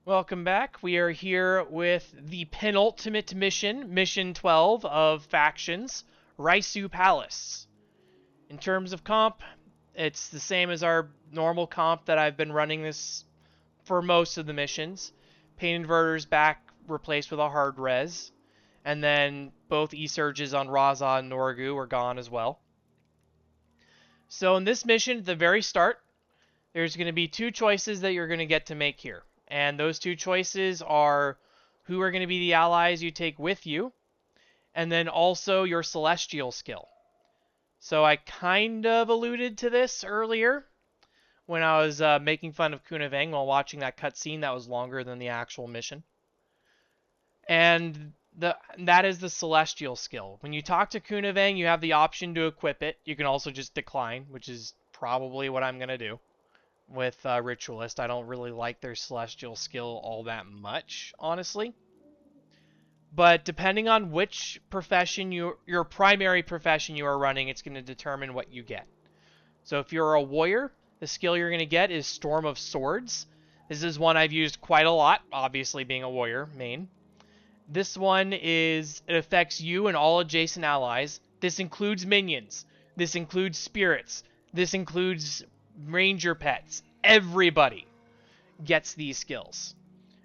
Welcome back. We are here with the penultimate mission, Mission 12 of Factions, Raisu Palace. In terms of comp, it's the same as our normal comp that I've been running this for most of the missions. Pain inverters back replaced with a hard res, and then both E-surges on Razah and Norgu are gone as well. So in this mission, at the very start, there's going to be two choices that you're going to get to make here. And those two choices are who are going to be the allies you take with you, and then also your celestial skill. So I kind of alluded to this earlier when I was making fun of Kunaveng while watching that cutscene that was longer than the actual mission. And that is the celestial skill. When you talk to Kunaveng, you have the option to equip it. You can also just decline, which is probably what I'm going to do with Ritualist. I don't really like their celestial skill all that much, honestly. But depending on which profession your primary profession you are running, it's going to determine what you get. So if you're a warrior, the skill you're going to get is Storm of Swords. This is one I've used quite a lot, obviously being a warrior main. This one it affects you and all adjacent allies. This includes minions. This includes spirits. This includes ranger pets. Everybody gets these skills,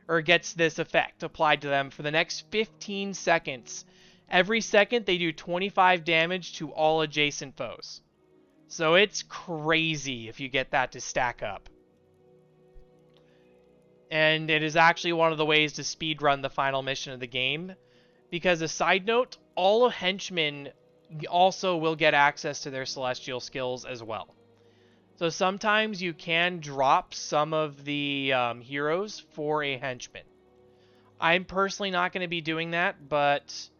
or gets this effect applied to them for the next 15 seconds. Every second they do 25 damage to all adjacent foes. So it's crazy if you get that to stack up. And it is actually one of the ways to speedrun the final mission of the game, because a side note, all henchmen also will get access to their celestial skills as well. So sometimes you can drop some of the heroes for a henchman. I'm personally not going to be doing that, but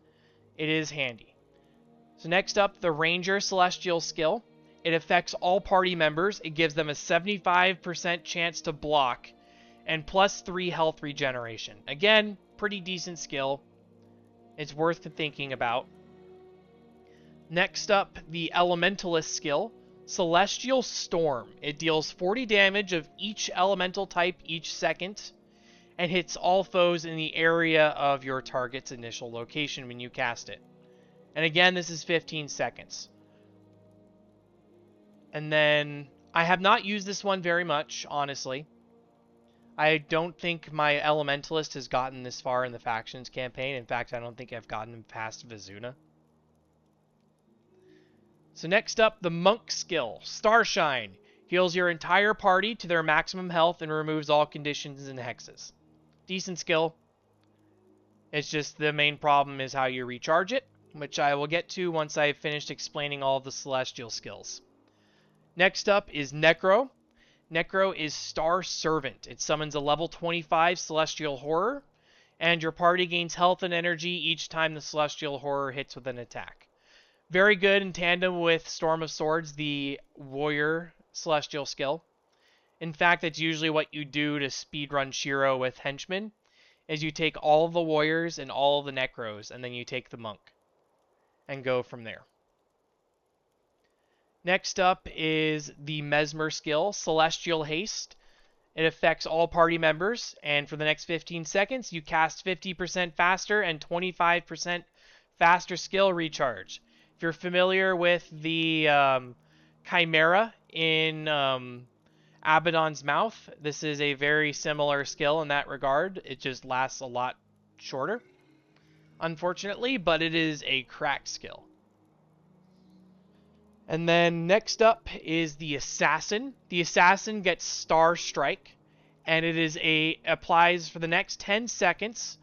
it is handy. So next up, the Ranger Celestial skill. It affects all party members. It gives them a 75% chance to block and plus 3 health regeneration. Again, pretty decent skill. It's worth thinking about. Next up, the Elementalist skill. Celestial Storm. It deals 40 damage of each elemental type each second, and hits all foes in the area of your target's initial location when you cast it. And again, this is 15 seconds. And then, I have not used this one very much, honestly. I don't think my Elementalist has gotten this far in the Factions campaign. In fact, I don't think I've gotten him past Vizuna. So next up, the Monk skill, Starshine. Heals your entire party to their maximum health and removes all conditions and hexes. Decent skill. It's just the main problem is how you recharge it, which I will get to once I've finished explaining all of the celestial skills. Next up is Necro. Necro is Star Servant. It summons a level 25 Celestial Horror, and your party gains health and energy each time the Celestial Horror hits with an attack. Very good in tandem with Storm of Swords, the Warrior Celestial skill. In fact, that's usually what you do to speedrun Shiro with Henchmen, is you take all of the Warriors and all of the Necros, and then you take the Monk, and go from there. Next up is the Mesmer skill, Celestial Haste. It affects all party members, and for the next 15 seconds, you cast 50% faster and 25% faster skill recharge. If you're familiar with the Chimera in Abaddon's Mouth, this is a very similar skill in that regard. It just lasts a lot shorter, unfortunately, but it is a cracked skill. And then next up is the Assassin. The Assassin gets Star Strike, and it applies for the next 10 seconds.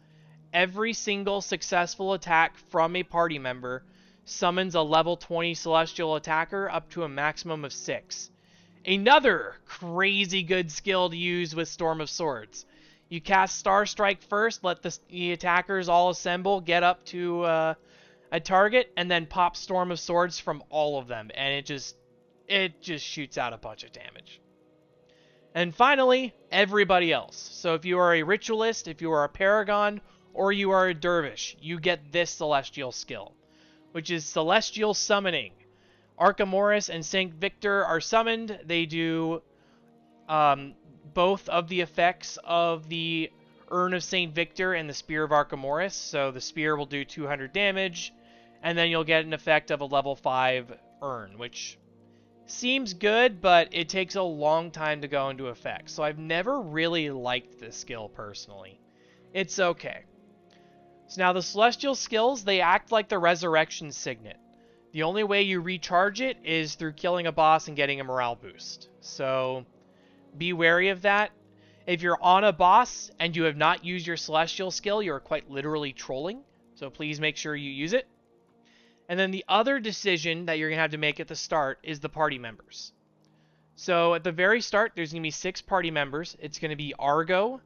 Every single successful attack from a party member summons a level 20 Celestial Attacker up to a maximum of 6. Another crazy good skill to use with Storm of Swords. You cast Star Strike first, let the attackers all assemble, get up to a target, and then pop Storm of Swords from all of them, and it just shoots out a bunch of damage. And finally, everybody else. So if you are a Ritualist, if you are a Paragon, or you are a Dervish, you get this Celestial skill, which is Celestial Summoning. Archimoris and St. Victor are summoned. They do both of the effects of the Urn of St. Victor and the Spear of Archimoris. So the spear will do 200 damage, and then you'll get an effect of a level 5 urn, which seems good, but it takes a long time to go into effect. So I've never really liked this skill personally. It's okay. So now the Celestial skills, they act like the Resurrection Signet. The only way you recharge it is through killing a boss and getting a morale boost. So be wary of that. If you're on a boss and you have not used your Celestial skill, you're quite literally trolling. So please make sure you use it. And then the other decision that you're going to have to make at the start is the party members. So at the very start, there's going to be 6 party members. It's going to be Argo,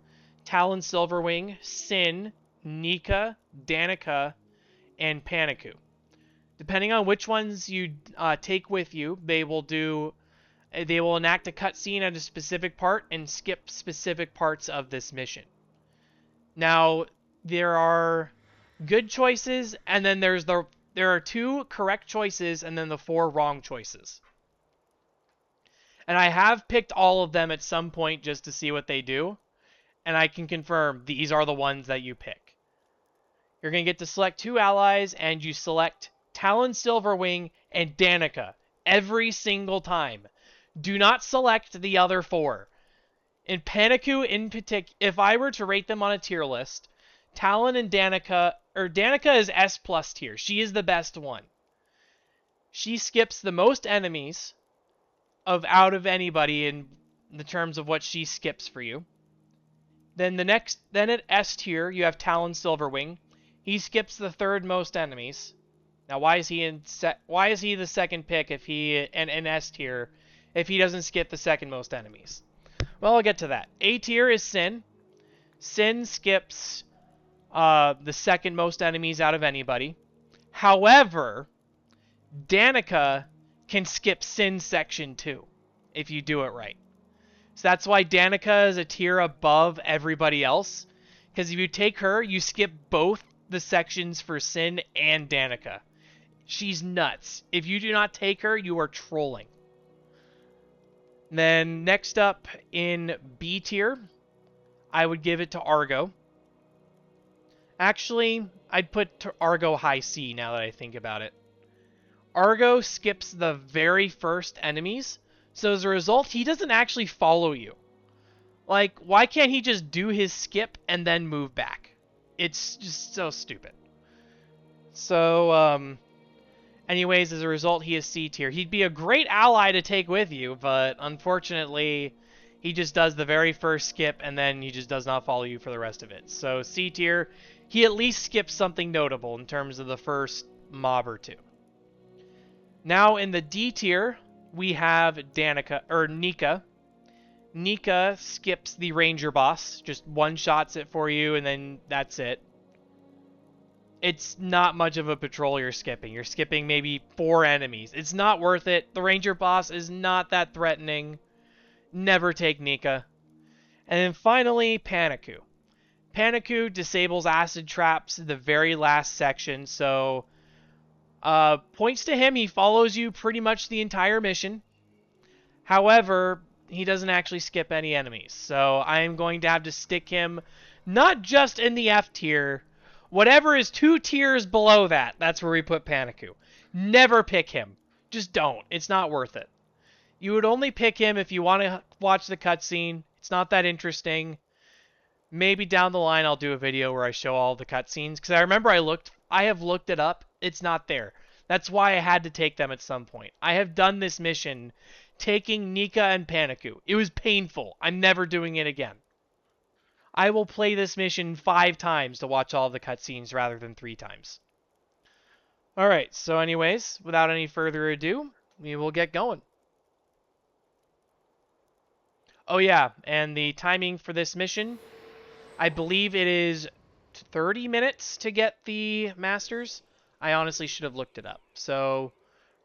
Talon Silverwing, Sin, Nika, Danica, and Paniku. Depending on which ones you take with you, they will enact a cutscene at a specific part and skip specific parts of this mission. Now, there are good choices, and then there are 2 correct choices, and then the 4 wrong choices. And I have picked all of them at some point just to see what they do, and I can confirm these are the ones that you pick. You're going to get to select 2 allies, and you select Talon Silverwing and Danica every single time. Do not select the other 4. In Paniku in particular, if I were to rate them on a tier list, Talon and Danica, or Danica is S+ tier. She is the best one. She skips the most enemies out of anybody in the terms of what she skips for you. Then at S tier, you have Talon Silverwing. He skips the 3rd most enemies. Now, why is he the second pick if he in S tier if he doesn't skip the 2nd most enemies? Well, I'll get to that. A tier is Sin. Sin skips the 2nd most enemies out of anybody. However, Danica can skip Sin section 2 if you do it right. So that's why Danica is a tier above everybody else. Because if you take her, you skip both the sections for Sin and Danica. She's nuts. If you do not take her, you are trolling. Then next up in B tier, I would give it to Argo. Actually, I'd put Argo high C now that I think about it. Argo skips the very first enemies, so as a result, he doesn't actually follow you. Like, why can't he just do his skip and then move back? It's just so stupid. So, anyways, as a result, he is C tier. He'd be a great ally to take with you, but unfortunately, he just does the very first skip, and then he just does not follow you for the rest of it. So, C tier, he at least skips something notable in terms of the first mob or 2. Now, in the D tier, we have Nika. Nika skips the Ranger boss, just one-shots it for you, and then that's it. It's not much of a patrol you're skipping. You're skipping maybe 4 enemies. It's not worth it. The Ranger boss is not that threatening. Never take Nika. And then finally, Paniku. Paniku disables acid traps in the very last section, so points to him. He follows you pretty much the entire mission. However, he doesn't actually skip any enemies, so I am going to have to stick him not just in the F tier. Whatever is 2 tiers below that, that's where we put Paniku. Never pick him. Just don't. It's not worth it. You would only pick him if you want to watch the cutscene. It's not that interesting. Maybe down the line I'll do a video where I show all the cutscenes, because I remember I have looked it up. It's not there. That's why I had to take them at some point. I have done this mission taking Nika and Paniku. It was painful. I'm never doing it again. I will play this mission 5 times to watch all of the cutscenes rather than 3 times. Alright, so anyways, without any further ado, we will get going. Oh yeah, and the timing for this mission, I believe it is 30 minutes to get the Masters. I honestly should have looked it up. So,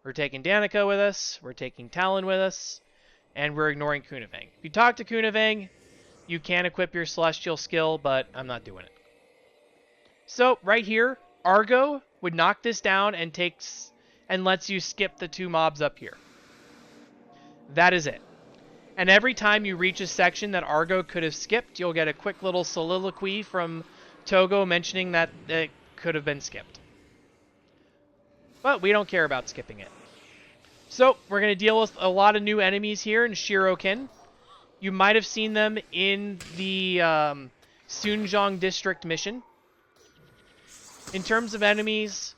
we're taking Danica with us, we're taking Talon with us, and we're ignoring Kunavang. If you talk to Kunavang, you can equip your Celestial skill, but I'm not doing it. So, right here, Argo would knock this down and lets you skip the 2 mobs up here. That is it. And every time you reach a section that Argo could have skipped, you'll get a quick little soliloquy from Togo mentioning that it could have been skipped. But we don't care about skipping it. So, we're going to deal with a lot of new enemies here in Shirokin. You might have seen them in the Sunjong District mission. In terms of enemies,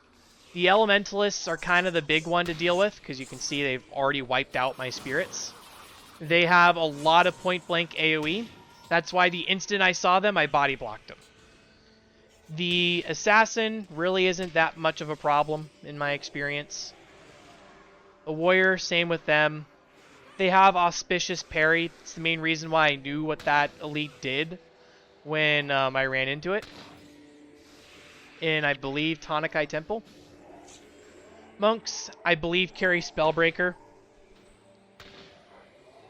the Elementalists are kind of the big one to deal with, because you can see they've already wiped out my spirits. They have a lot of point-blank AoE. That's why the instant I saw them, I body blocked them. The Assassin really isn't that much of a problem, in my experience. The Warrior, same with them. They have Auspicious Parry. It's the main reason why I knew what that elite did when I ran into it. In, I believe, Tanakai Temple. Monks, I believe, carry Spellbreaker.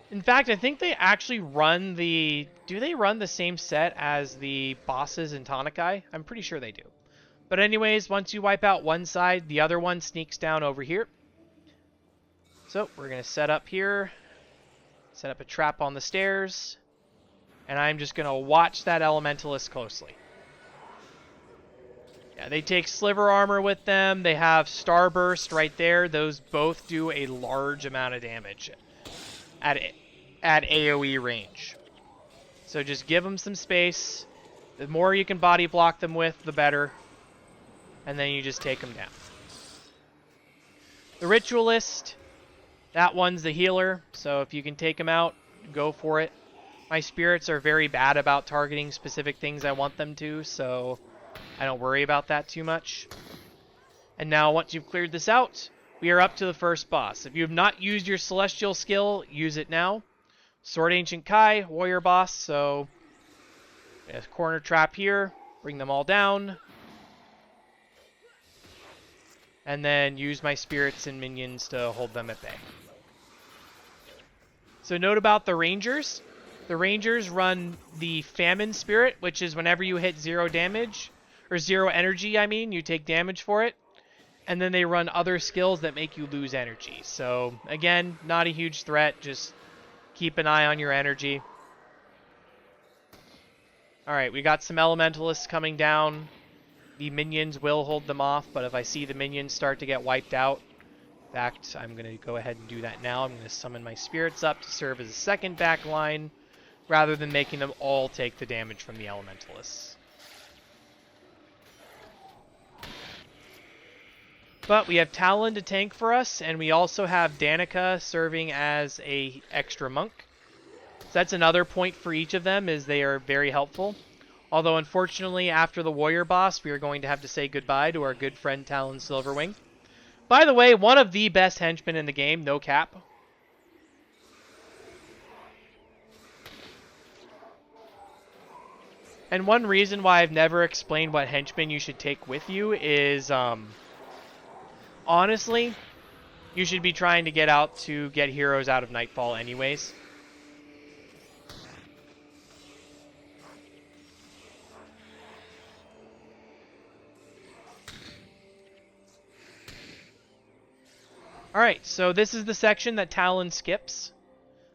In fact, I think they actually run the... Do they run the same set as the bosses in Tanakai? I'm pretty sure they do. But anyways, once you wipe out one side, the other one sneaks down over here. So, we're going to set up here. Set up a trap on the stairs. And I'm just going to watch that Elementalist closely. Yeah, they take Sliver Armor with them. They have Starburst right there. Those both do a large amount of damage at AoE range. So just give them some space. The more you can body block them with, the better. And then you just take them down. The Ritualist, that one's the healer. So if you can take him out, go for it. My spirits are very bad about targeting specific things I want them to, so I don't worry about that too much. And now once you've cleared this out, we are up to the first boss. If you have not used your Celestial skill, use it now. Sword Ancient Kai, Warrior boss, so a corner trap here, bring them all down. And then use my spirits and minions to hold them at bay. So note about the Rangers. The Rangers run the Famine Spirit, which is whenever you hit 0 damage, or 0 energy, I mean, you take damage for it. And then they run other skills that make you lose energy. So, again, not a huge threat, just keep an eye on your energy. Alright, we got some Elementalists coming down. The minions will hold them off, but if I see the minions start to get wiped out, in fact, I'm going to go ahead and do that now. I'm going to summon my spirits up to serve as a second back line, rather than making them all take the damage from the Elementalists. But we have Talon to tank for us, and we also have Danica serving as a extra monk. So that's another point for each of them, is they are very helpful. Although, unfortunately, after the Warrior boss, we are going to have to say goodbye to our good friend Talon Silverwing. By the way, one of the best henchmen in the game, no cap. And one reason why I've never explained what henchmen you should take with you is, honestly, you should be trying to get heroes out of Nightfall anyways. Alright, so this is the section that Talon skips.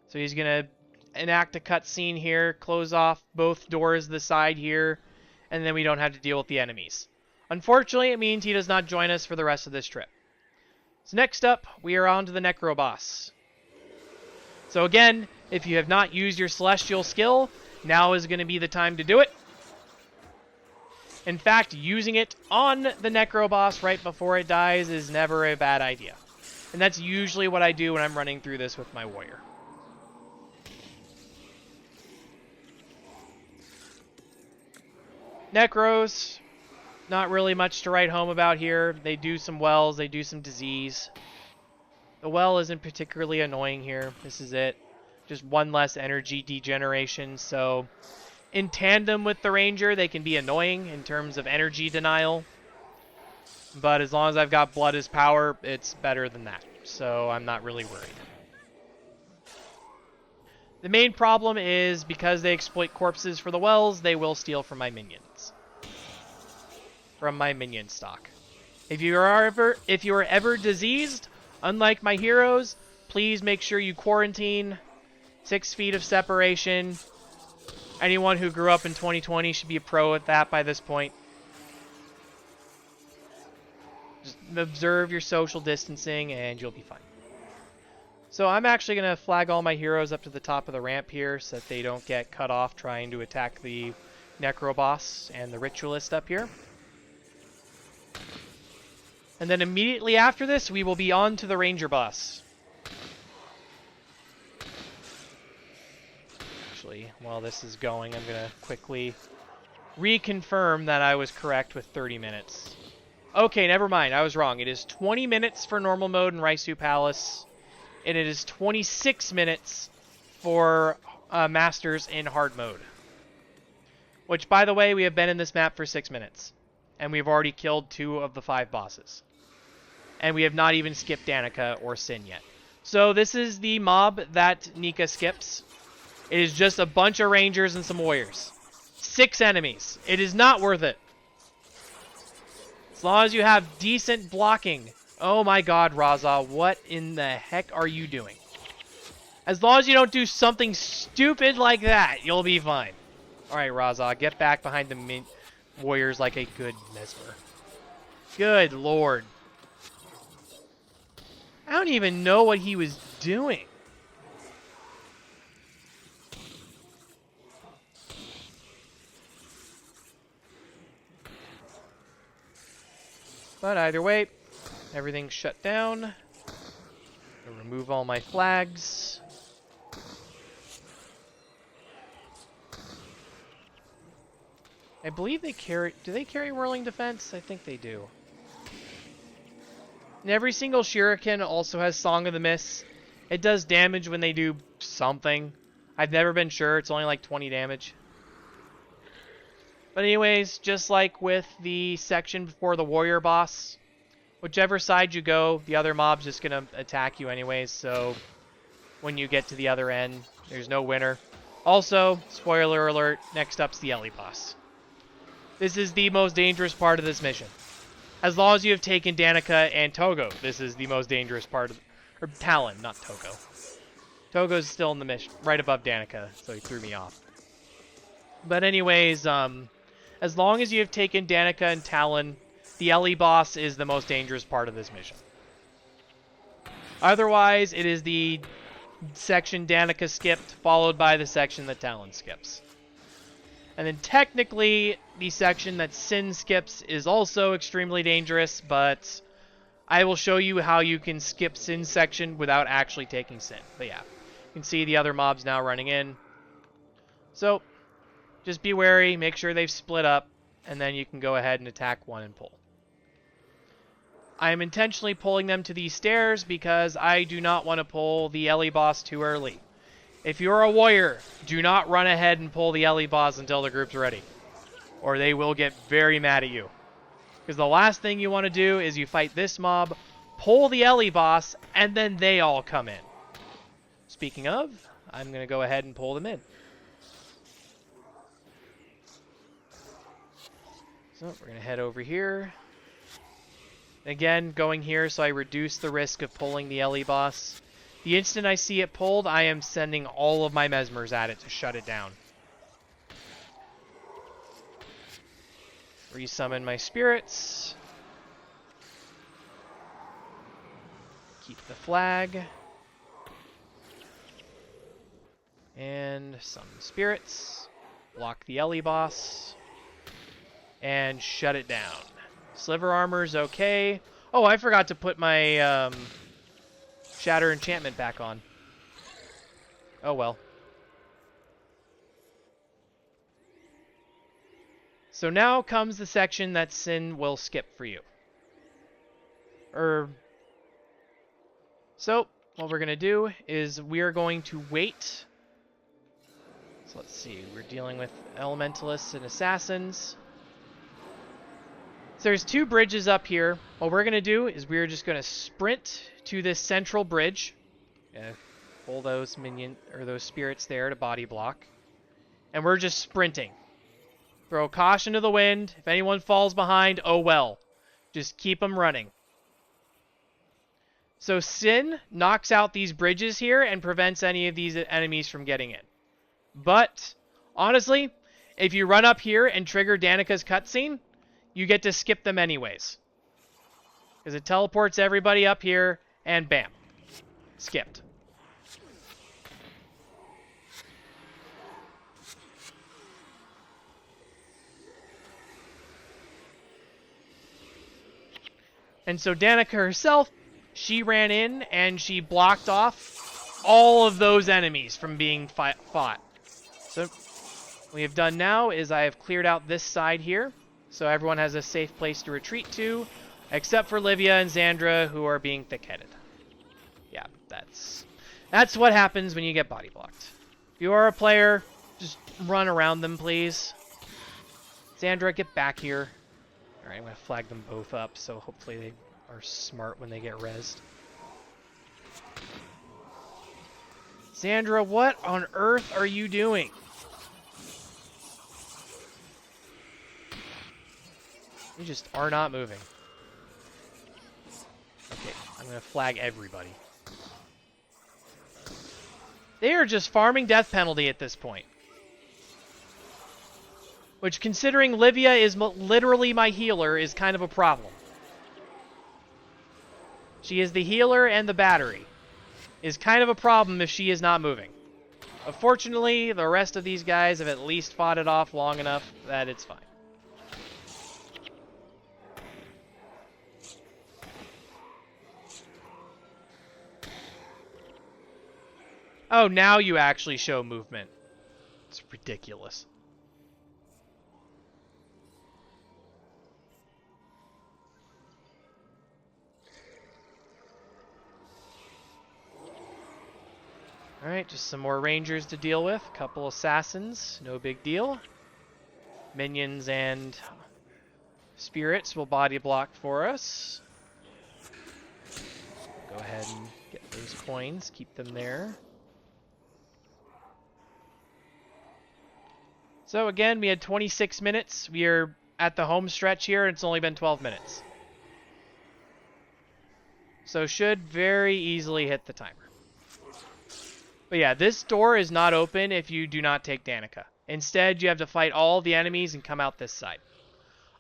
So he's going to enact a cutscene here, close off both doors to the side here, and then we don't have to deal with the enemies. Unfortunately, it means he does not join us for the rest of this trip. So next up, we are on to the Necro boss. So again, if you have not used your Celestial skill, now is going to be the time to do it. In fact, using it on the Necro boss right before it dies is never a bad idea. And that's usually what I do when I'm running through this with my warrior. Necros, not really much to write home about here. They do some wells, they do some disease. The well isn't particularly annoying here. This is it. Just one less energy degeneration. So in tandem with the Ranger, they can be annoying in terms of energy denial. But as long as I've got blood as power, it's better than that. So I'm not really worried. The main problem is because they exploit corpses for the wells, they will steal from my minions. From my minion stock. If you are ever diseased, unlike my heroes, please make sure you quarantine 6 feet of separation. Anyone who grew up in 2020 should be a pro at that by this point. Just observe your social distancing and you'll be fine. So I'm actually going to flag all my heroes up to the top of the ramp here so that they don't get cut off trying to attack the Necro boss and the Ritualist up here. And then immediately after this, we will be on to the Ranger boss. Actually, while this is going, I'm going to quickly reconfirm that I was correct with 30 minutes. Okay, never mind. I was wrong. It is 20 minutes for normal mode in Raisu Palace, and it is 26 minutes for Masters in hard mode. Which, by the way, we have been in this map for 6 minutes, and we've already killed 2 of the 5 bosses. And we have not even skipped Danica or Sin yet. So this is the mob that Nika skips. It is just a bunch of Rangers and some Warriors. 6 enemies. It is not worth it. As long as you have decent blocking. Oh my god, Razah, what in the heck are you doing? As long as you don't do something stupid like that, you'll be fine. Alright, Razah, get back behind the Warriors like a good mesmer. Good lord. I don't even know what he was doing. But either way, everything's shut down. I'll remove all my flags. I believe they carry... Do they carry Whirling Defense? I think they do. And every single shuriken also has Song of the Mist. It does damage when they do something. I've never been sure. It's only like 20 damage. But anyways, just like with the section before the warrior boss, whichever side you go, the other mob's just going to attack you anyways. So when you get to the other end, there's no winner. Also, spoiler alert, next up's the Ellie boss. This is the most dangerous part of this mission. As long as you have taken Danica and Togo, this is the most dangerous part of... Or Talon, not Togo. Togo's still in the mission, right above Danica, so he threw me off. But anyways, as long as you have taken Danica and Talon, the Ellie boss is the most dangerous part of this mission. Otherwise, it is the section Danica skipped, followed by the section that Talon skips. And then technically, the section that Sin skips is also extremely dangerous, but I will show you how you can skip Sin's section without actually taking Sin. But yeah, you can see the other mobs now running in. So, just be wary, make sure they've split up, and then you can go ahead and attack one and pull. I am intentionally pulling them to these stairs because I do not want to pull the Ellie boss too early. If you're a warrior, do not run ahead and pull the Ellie boss until the group's ready, or they will get very mad at you. Because the last thing you want to do is you fight this mob, pull the Ellie boss, and then they all come in. Speaking of, I'm going to go ahead and pull them in. So we're going to head over here. Again, going here so I reduce the risk of pulling the Ellie boss. The instant I see it pulled, I am sending all of my mesmers at it to shut it down. Resummon my spirits. Keep the flag. And summon spirits. Block the Ellie boss. And shut it down. Sliver armor's okay. Oh, I forgot to put my Shatter enchantment back on. Oh well. So now comes the section that Sin will skip for you. So, what we're going to do is we are going to wait. So let's see, we're dealing with elementalists and assassins. So there's 2 bridges up here. What we're going to do is we're just going to sprint to this central bridge. Pull those minion or those spirits there to body block. And we're just sprinting. Throw caution to the wind. If anyone falls behind, oh well. Just keep them running. So Sin knocks out these bridges here and prevents any of these enemies from getting in. But, honestly, if you run up here and trigger Danica's cutscene, you get to skip them anyways. Because it teleports everybody up here, and bam. Skipped. And so Danica herself, she ran in and she blocked off all of those enemies from being fought. So what we have done now is I have cleared out this side here, so everyone has a safe place to retreat to, except for Livia and Xandra, who are being thick-headed. Yeah, that's what happens when you get body blocked. If you are a player, just run around them, please. Xandra, get back here. Alright, I'm going to flag them both up, so hopefully they are smart when they get rezzed. Xandra, what on earth are you doing? You just are not moving. Okay, I'm going to flag everybody. They are just farming death penalty at this point. Which, considering Livia is literally my healer, is kind of a problem. She is the healer and the battery. Is kind of a problem if she is not moving. But fortunately, the rest of these guys have at least fought it off long enough that it's fine. Oh, now you actually show movement. It's ridiculous. Alright, just some more rangers to deal with. Couple assassins, no big deal. Minions and spirits will body block for us. Go ahead and get those coins, keep them there. So again, we had 26 minutes. We are at the home stretch here, and it's only been 12 minutes. So should very easily hit the timer. But yeah, this door is not open if you do not take Danica. Instead, you have to fight all the enemies and come out this side.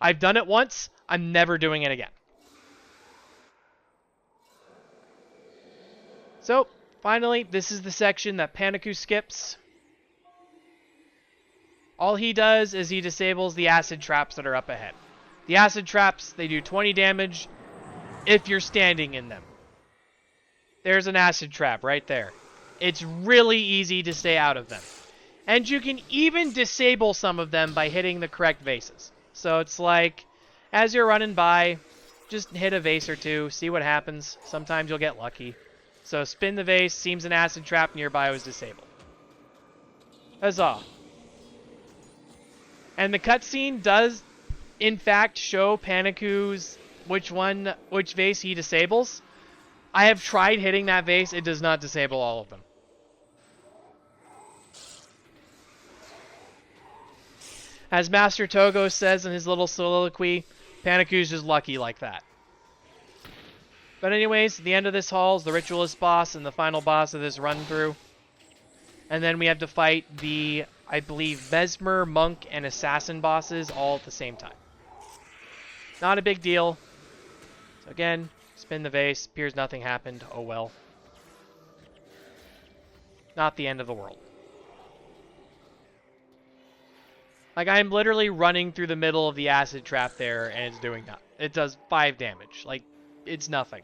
I've done it once. I'm never doing it again. So, finally, this is the section that Paniku skips. All he does is he disables the acid traps that are up ahead. The acid traps, they do 20 damage if you're standing in them. There's an acid trap right there. It's really easy to stay out of them. And you can even disable some of them by hitting the correct vases. So it's like, as you're running by, just hit a vase or two, see what happens. Sometimes you'll get lucky. So spin the vase, seems an acid trap nearby was disabled. Huzzah. And the cutscene does, in fact, show Paniku's which vase he disables. I have tried hitting that vase, it does not disable all of them. As Master Togo says in his little soliloquy, Paniku's just lucky like that. But anyways, the end of this hall is the Ritualist boss and the final boss of this run-through. And then we have to fight the, I believe, Mesmer, Monk, and Assassin bosses all at the same time. Not a big deal. So again, spin the vase, appears nothing happened, oh well. Not the end of the world. Like, I'm literally running through the middle of the acid trap there, and it's doing nothing. It does 5 damage. Like, it's nothing.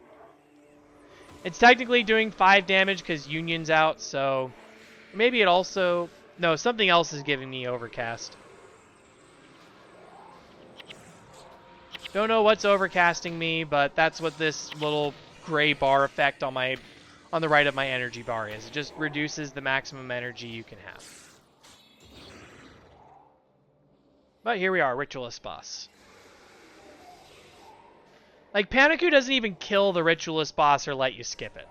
It's technically doing 5 damage because Union's out, so... Maybe it also... No, something else is giving me overcast. Don't know what's overcasting me, but that's what this little gray bar effect on the right of my energy bar is. It just reduces the maximum energy you can have. But here we are, Ritualist boss. Like, Paniku doesn't even kill the Ritualist boss or let you skip it.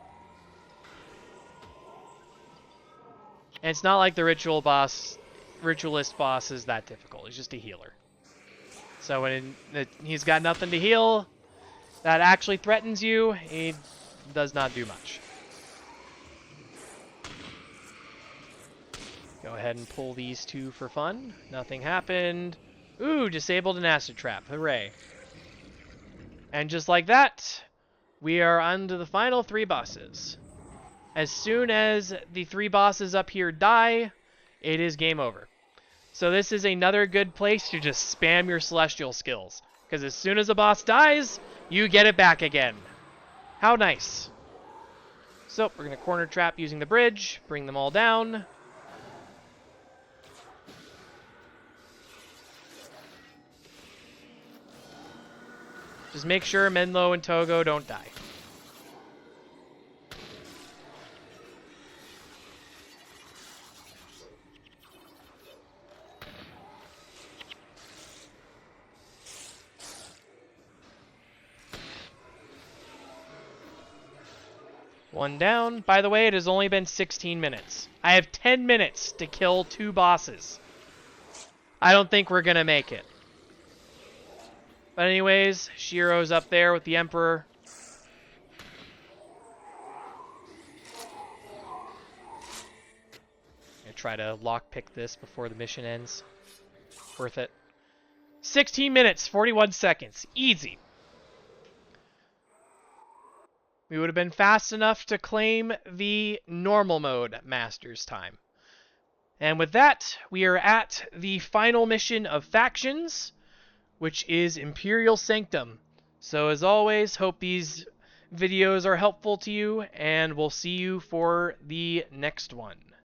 And it's not like the Ritualist boss is that difficult. He's just a healer. So when he's got nothing to heal that actually threatens you, he does not do much. Go ahead and pull these two for fun. Nothing happened. Ooh, disabled an acid trap. Hooray. And just like that, we are on to the final 3 bosses. As soon as the 3 bosses up here die, it is game over. So this is another good place to just spam your celestial skills. Because as soon as a boss dies, you get it back again. How nice. So we're going to corner trap using the bridge, bring them all down. Just make sure Menlo and Togo don't die. One down. By the way, it has only been 16 minutes. I have 10 minutes to kill 2 bosses. I don't think we're going to make it. But anyways, Shiro's up there with the Emperor. I'm gonna try to lockpick this before the mission ends. Worth it. 16 minutes, 41 seconds. Easy. We would have been fast enough to claim the normal mode Master's time. And with that, we are at the final mission of Factions, which is Imperial Sanctum. So as always, hope these videos are helpful to you, and we'll see you for the next one.